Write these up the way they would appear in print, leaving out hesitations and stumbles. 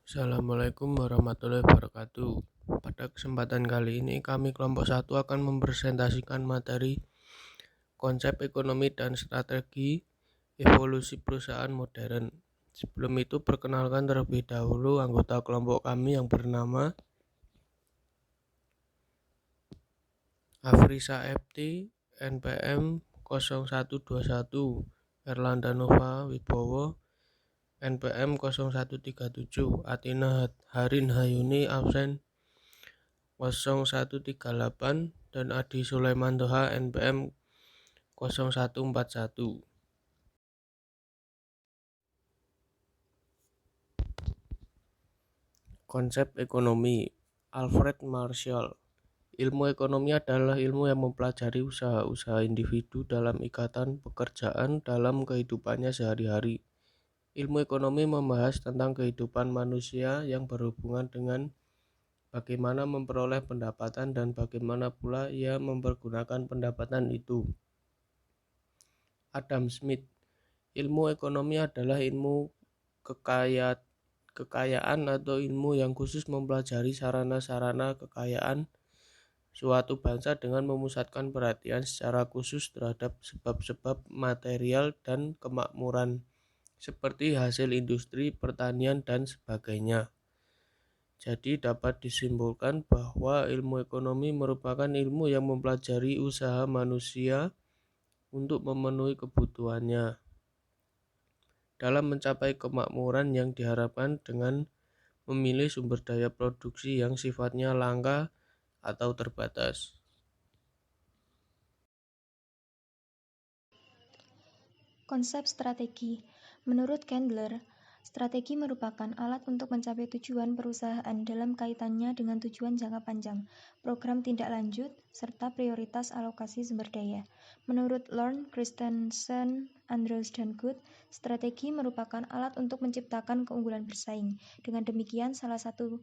Assalamualaikum warahmatullahi wabarakatuh. Pada kesempatan kali ini kami kelompok 1 akan mempresentasikan materi konsep ekonomi dan strategi evolusi perusahaan modern. Sebelum itu perkenalkan terlebih dahulu anggota kelompok kami yang bernama Afrisa FT NPM 0121, Erlanda Nova Wibowo NPM 0137, Atina Harin Hayuni absen 0138, dan Adi Sulaiman Toha NPM 0141. Konsep ekonomi Alfred Marshall. Ilmu ekonomi adalah ilmu yang mempelajari usaha-usaha individu dalam ikatan pekerjaan dalam kehidupannya sehari-hari. Ilmu ekonomi membahas tentang kehidupan manusia yang berhubungan dengan bagaimana memperoleh pendapatan dan bagaimana pula ia mempergunakan pendapatan itu. Adam Smith. Ilmu ekonomi adalah ilmu kekayaan atau ilmu yang khusus mempelajari sarana-sarana kekayaan suatu bangsa dengan memusatkan perhatian secara khusus terhadap sebab-sebab material dan kemakmuran seperti hasil industri, pertanian, dan sebagainya. Jadi dapat disimpulkan bahwa ilmu ekonomi merupakan ilmu yang mempelajari usaha manusia untuk memenuhi kebutuhannya dalam mencapai kemakmuran yang diharapkan dengan memilih sumber daya produksi yang sifatnya langka atau terbatas. Konsep strategi. Menurut Candler, strategi merupakan alat untuk mencapai tujuan perusahaan dalam kaitannya dengan tujuan jangka panjang, program tindak lanjut, serta prioritas alokasi sumber daya. Menurut Lorne Christensen, Andrews, dan Good, strategi merupakan alat untuk menciptakan keunggulan bersaing. Dengan demikian, salah satu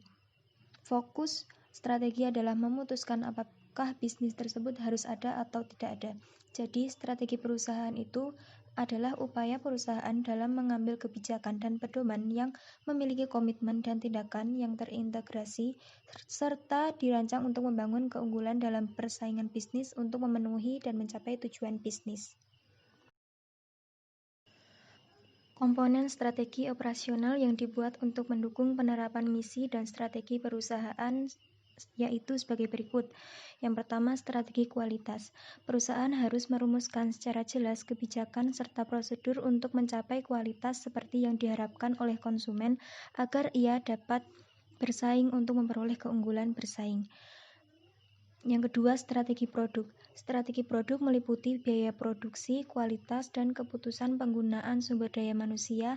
fokus strategi adalah memutuskan apakah bisnis tersebut harus ada atau tidak ada. Jadi, strategi perusahaan itu adalah upaya perusahaan dalam mengambil kebijakan dan pedoman yang memiliki komitmen dan tindakan yang terintegrasi serta dirancang untuk membangun keunggulan dalam persaingan bisnis untuk memenuhi dan mencapai tujuan bisnis. Komponen strategi operasional yang dibuat untuk mendukung penerapan misi dan strategi perusahaan yaitu sebagai berikut. Yang pertama, strategi kualitas. Perusahaan harus merumuskan secara jelas kebijakan serta prosedur untuk mencapai kualitas seperti yang diharapkan oleh konsumen agar ia dapat bersaing untuk memperoleh keunggulan bersaing. Yang kedua, strategi produk. Strategi produk meliputi biaya produksi, kualitas, dan keputusan penggunaan sumber daya manusia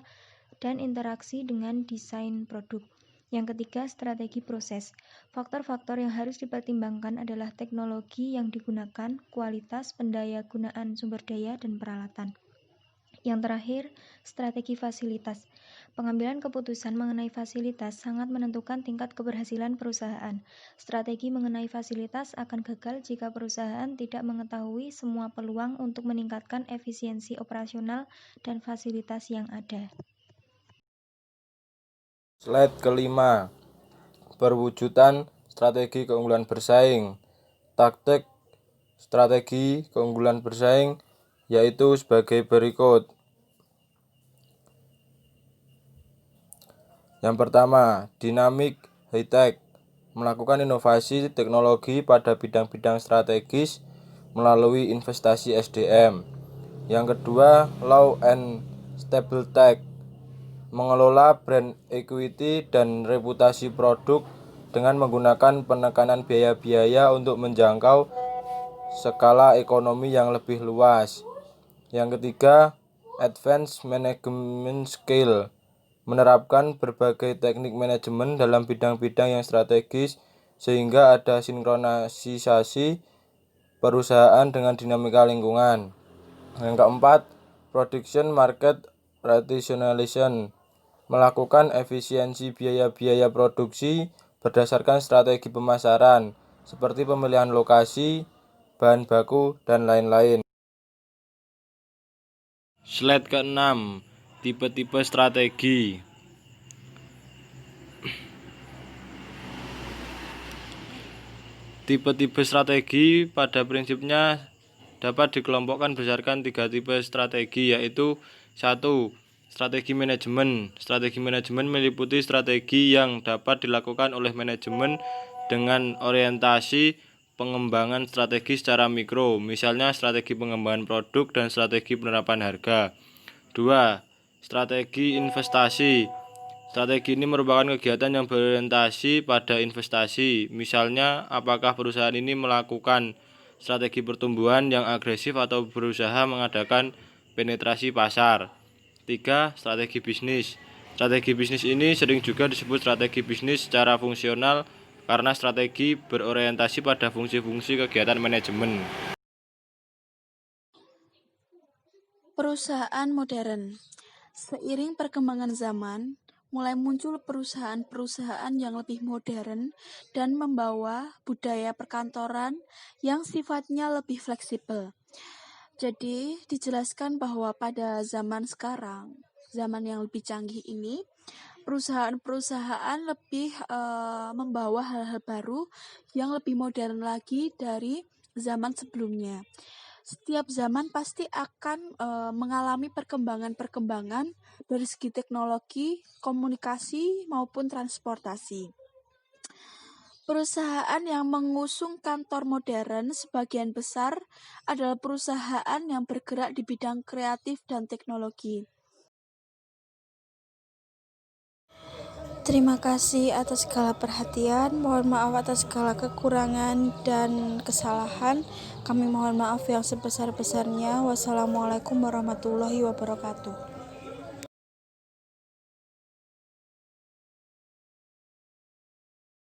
dan interaksi dengan desain produk. Yang ketiga, strategi proses. Faktor-faktor yang harus dipertimbangkan adalah teknologi yang digunakan, kualitas, pendaya gunaan sumber daya, dan peralatan. Yang terakhir, strategi fasilitas. Pengambilan keputusan mengenai fasilitas sangat menentukan tingkat keberhasilan perusahaan. Strategi mengenai fasilitas akan gagal jika perusahaan tidak mengetahui semua peluang untuk meningkatkan efisiensi operasional dan fasilitas yang ada. Slide kelima, perwujudan strategi keunggulan bersaing. Taktik strategi keunggulan bersaing yaitu sebagai berikut. Yang pertama, dynamic high-tech, melakukan inovasi teknologi pada bidang-bidang strategis melalui investasi SDM. Yang kedua, low and stable tech, mengelola brand equity dan reputasi produk dengan menggunakan penekanan biaya-biaya untuk menjangkau skala ekonomi yang lebih luas. Yang ketiga, advanced management skill, menerapkan berbagai teknik manajemen dalam bidang-bidang yang strategis sehingga ada sinkronisasi perusahaan dengan dinamika lingkungan. Yang keempat, production market rationalization, melakukan efisiensi biaya-biaya produksi berdasarkan strategi pemasaran seperti pemilihan lokasi, bahan baku, dan lain-lain. Slide ke-6, tipe-tipe strategi. Tipe-tipe strategi pada prinsipnya dapat dikelompokkan berdasarkan 3 tipe strategi, yaitu 1. Strategi manajemen. Strategi manajemen meliputi strategi yang dapat dilakukan oleh manajemen dengan orientasi pengembangan strategi secara mikro, misalnya strategi pengembangan produk dan strategi penerapan harga. 2. Strategi investasi. Strategi ini merupakan kegiatan yang berorientasi pada investasi, misalnya apakah perusahaan ini melakukan strategi pertumbuhan yang agresif atau berusaha mengadakan penetrasi pasar. 3. Strategi bisnis. Strategi bisnis ini sering juga disebut strategi bisnis secara fungsional karena strategi berorientasi pada fungsi-fungsi kegiatan manajemen. Perusahaan modern. Seiring perkembangan zaman, mulai muncul perusahaan-perusahaan yang lebih modern dan membawa budaya perkantoran yang sifatnya lebih fleksibel. Jadi, dijelaskan bahwa pada zaman sekarang, zaman yang lebih canggih ini, perusahaan-perusahaan lebih membawa hal-hal baru yang lebih modern lagi dari zaman sebelumnya. Setiap zaman pasti akan mengalami perkembangan-perkembangan dari segi teknologi, komunikasi, maupun transportasi. Perusahaan yang mengusung kantor modern sebagian besar adalah perusahaan yang bergerak di bidang kreatif dan teknologi. Terima kasih atas segala perhatian. Mohon maaf atas segala kekurangan dan kesalahan. Kami mohon maaf yang sebesar-besarnya. Wassalamualaikum warahmatullahi wabarakatuh.